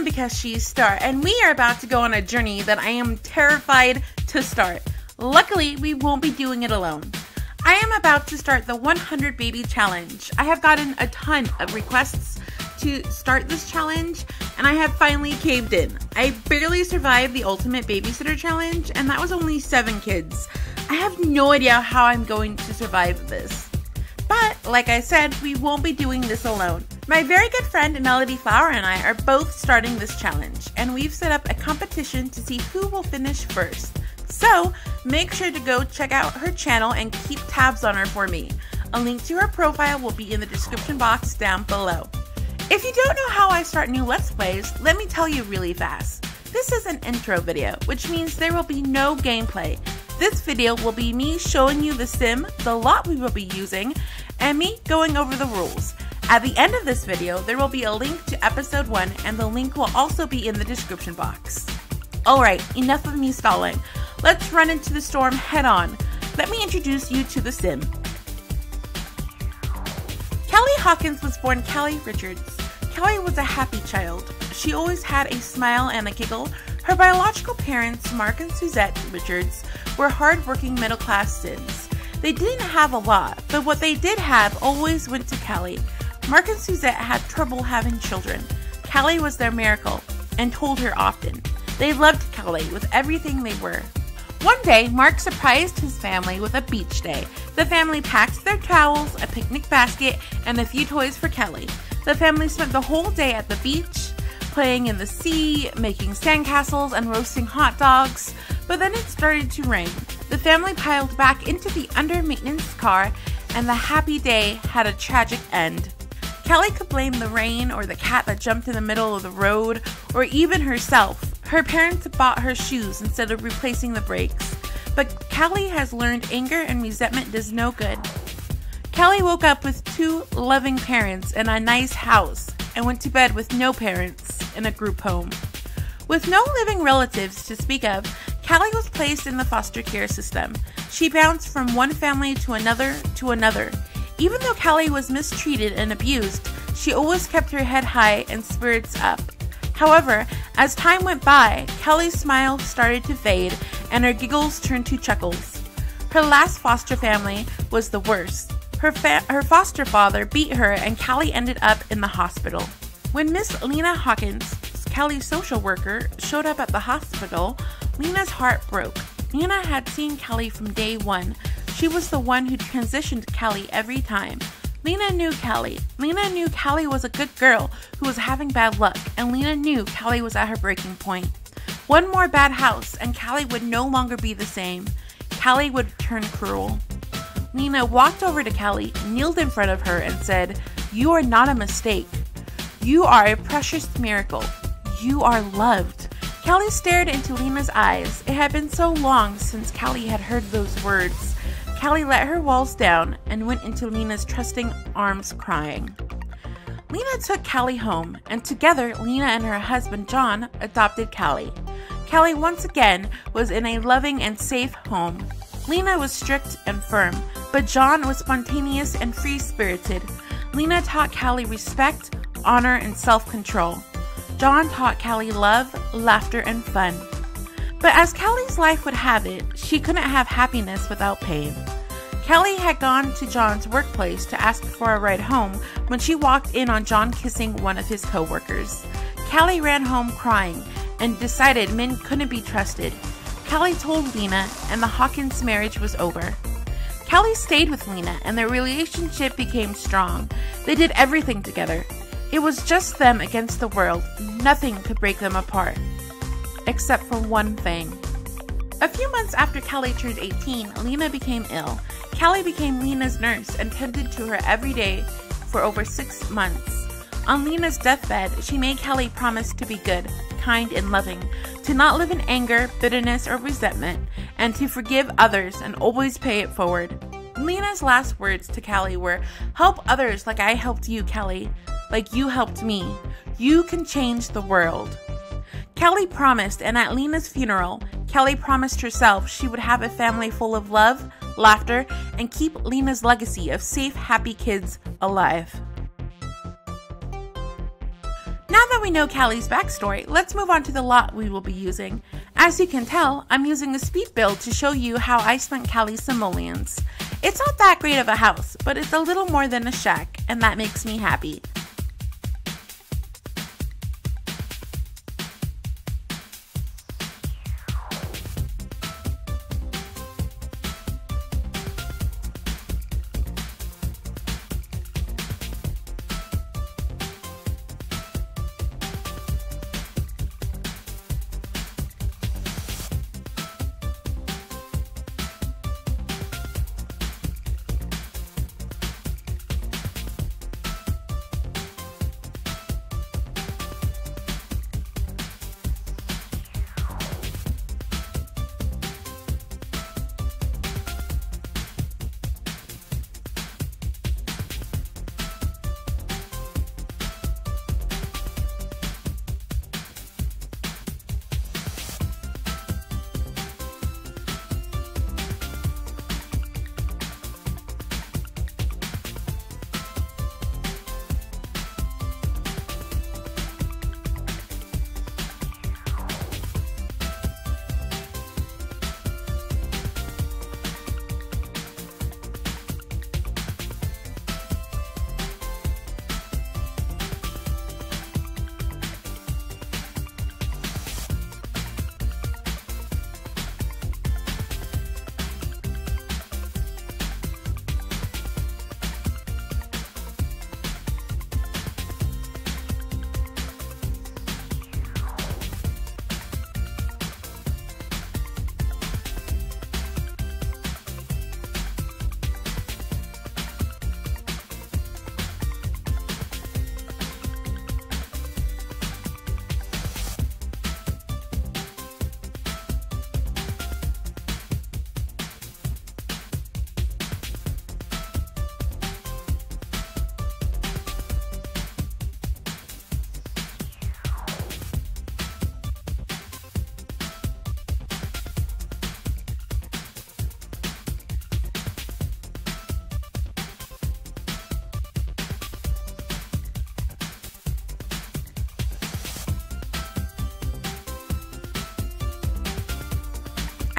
because she's Star, and we are about to go on a journey that I am terrified to start. Luckily, we won't be doing it alone. I am about to start the 100 Baby Challenge. I have gotten a ton of requests to start this challenge, and I have finally caved in. I barely survived the Ultimate Babysitter Challenge, and that was only 7 kids. I have no idea how I'm going to survive this. But, like I said, we won't be doing this alone. My very good friend Melody Flower and I are both starting this challenge, and we've set up a competition to see who will finish first. So, make sure to go check out her channel and keep tabs on her for me. A link to her profile will be in the description box down below. If you don't know how I start new Let's Plays, let me tell you really fast. This is an intro video, which means there will be no gameplay. This video will be me showing you the sim, the lot we will be using, and me going over the rules. At the end of this video, there will be a link to episode 1, and the link will also be in the description box. Alright, enough of me stalling. Let's run into the storm head on. Let me introduce you to the sim. Kelly Hawkins was born Kelly Richards. Kelly was a happy child. She always had a smile and a giggle. Her biological parents, Mark and Suzette Richards, were hard-working middle-class Sims. They didn't have a lot, but what they did have always went to Kelly. Mark and Suzette had trouble having children. Kelly was their miracle, and told her often. They loved Kelly with everything they were. One day, Mark surprised his family with a beach day. The family packed their towels, a picnic basket, and a few toys for Kelly. The family spent the whole day at the beach, playing in the sea, making sandcastles, and roasting hot dogs. But then it started to rain. The family piled back into the under-maintenance car, and the happy day had a tragic end. Kelly could blame the rain, or the cat that jumped in the middle of the road, or even herself. Her parents bought her shoes instead of replacing the brakes. But Kelly has learned anger and resentment does no good. Kelly woke up with 2 loving parents and a nice house, and went to bed with no parents in a group home. With no living relatives to speak of, Kelly was placed in the foster care system. She bounced from one family to another to another. Even though Kelly was mistreated and abused, she always kept her head high and spirits up. However, as time went by, Kelly's smile started to fade and her giggles turned to chuckles. Her last foster family was the worst. Her foster father beat her and Kelly ended up in the hospital. When Miss Lena Hawkins, Kelly's social worker, showed up at the hospital, Lena's heart broke. Lena had seen Kelly from day 1. She was the one who transitioned Kelly every time. Lena knew Kelly. Lena knew Kelly was a good girl who was having bad luck, and Lena knew Kelly was at her breaking point. One more bad house, and Kelly would no longer be the same. Kelly would turn cruel. Lena walked over to Kelly, kneeled in front of her, and said, "You are not a mistake. You are a precious miracle. You are loved." Kelly stared into Lena's eyes. It had been so long since Kelly had heard those words. Kelly let her walls down and went into Lena's trusting arms crying. Lena took Kelly home, and together Lena and her husband John adopted Kelly. Kelly once again was in a loving and safe home. Lena was strict and firm, but John was spontaneous and free-spirited. Lena taught Kelly respect, honor, and self-control. John taught Kelly love, laughter, and fun. But as Kelly's life would have it, she couldn't have happiness without pain. Kelly had gone to John's workplace to ask for a ride home when she walked in on John kissing one of his co-workers. Kelly ran home crying and decided men couldn't be trusted. Kelly told Lena, and the Hawkins marriage was over. Kelly stayed with Lena, and their relationship became strong. They did everything together. It was just them against the world. Nothing could break them apart. Except for one thing. A few months after Kelly turned 18, Lena became ill. Kelly became Lena's nurse and tended to her every day for over 6 months. On Lena's deathbed, she made Kelly promise to be good, kind, and loving, to not live in anger, bitterness, or resentment, and to forgive others and always pay it forward. Lena's last words to Kelly were, "Help others like I helped you, Kelly, like you helped me. You can change the world." Kelly promised, and at Lena's funeral, Kelly promised herself she would have a family full of love, laughter, and keep Lena's legacy of safe, happy kids alive. Now that we know Callie's backstory, let's move on to the lot we will be using. As you can tell, I'm using a speed build to show you how I spent Callie's simoleons. It's not that great of a house, but it's a little more than a shack, and that makes me happy.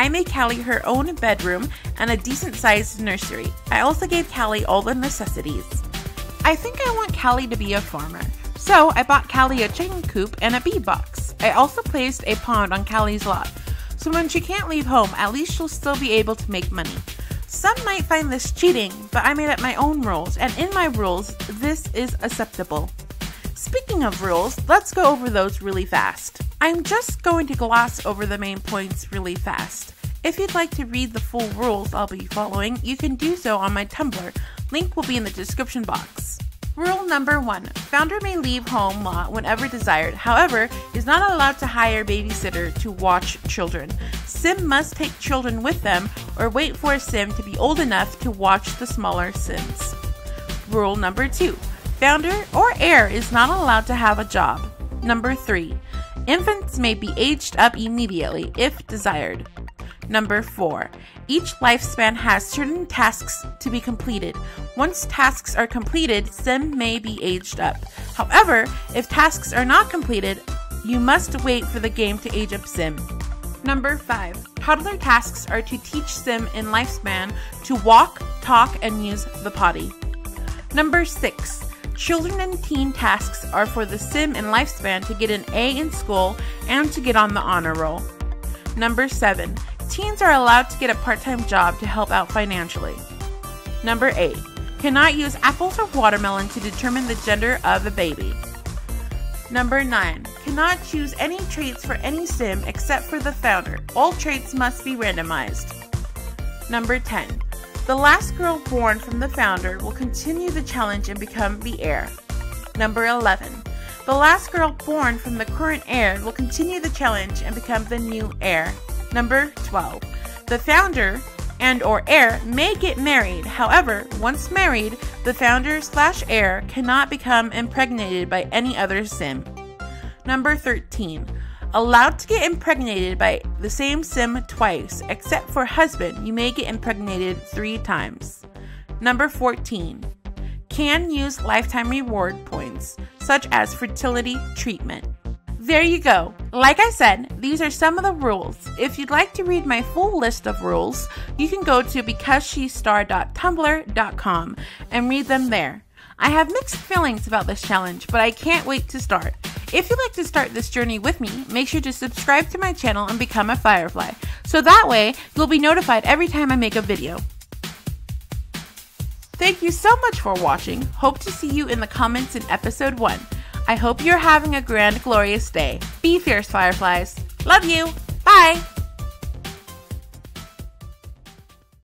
I made Callie her own bedroom and a decent-sized nursery. I also gave Callie all the necessities. I think I want Callie to be a farmer, so I bought Callie a chicken coop and a bee box. I also placed a pond on Callie's lot, so when she can't leave home, at least she'll still be able to make money. Some might find this cheating, but I made up my own rules, and in my rules, this is acceptable. Speaking of rules, let's go over those really fast. I'm just going to gloss over the main points really fast. If you'd like to read the full rules I'll be following, you can do so on my Tumblr. Link will be in the description box. Rule number 1. Founder may leave home lot whenever desired, however, is not allowed to hire a babysitter to watch children. Sim must take children with them or wait for a Sim to be old enough to watch the smaller Sims. Rule number 2. Founder or heir is not allowed to have a job. Number 3. Infants may be aged up immediately if desired. Number 4. Each lifespan has certain tasks to be completed. Once tasks are completed, Sim may be aged up. However, if tasks are not completed, you must wait for the game to age up Sim. Number 5. Toddler tasks are to teach Sim in lifespan to walk, talk, and use the potty. Number 6. Children and teen tasks are for the Sim in lifespan to get an A in school and to get on the honor roll. Number 7. Teens are allowed to get a part-time job to help out financially. Number 8. Cannot use apples or watermelon to determine the gender of a baby. Number 9. Cannot choose any traits for any Sim except for the founder. All traits must be randomized. Number 10. The last girl born from the founder will continue the challenge and become the heir. Number 11. The last girl born from the current heir will continue the challenge and become the new heir. Number 12. The founder and or heir may get married. However, once married, the founder/heir cannot become impregnated by any other Sim. Number 13. Allowed to get impregnated by the same Sim twice, except for husband, you may get impregnated 3 times. Number 14. Can use lifetime reward points. such as fertility treatment. There you go. Like I said, these are some of the rules. If you'd like to read my full list of rules, you can go to becausesheStar.tumblr.com and read them there. I have mixed feelings about this challenge, but I can't wait to start. If you'd like to start this journey with me, make sure to subscribe to my channel and become a Firefly, so that way you'll be notified every time I make a video. Thank you so much for watching. Hope to see you in the comments in episode 1. I hope you're having a grand, glorious day. Be fierce, Fireflies. Love you. Bye.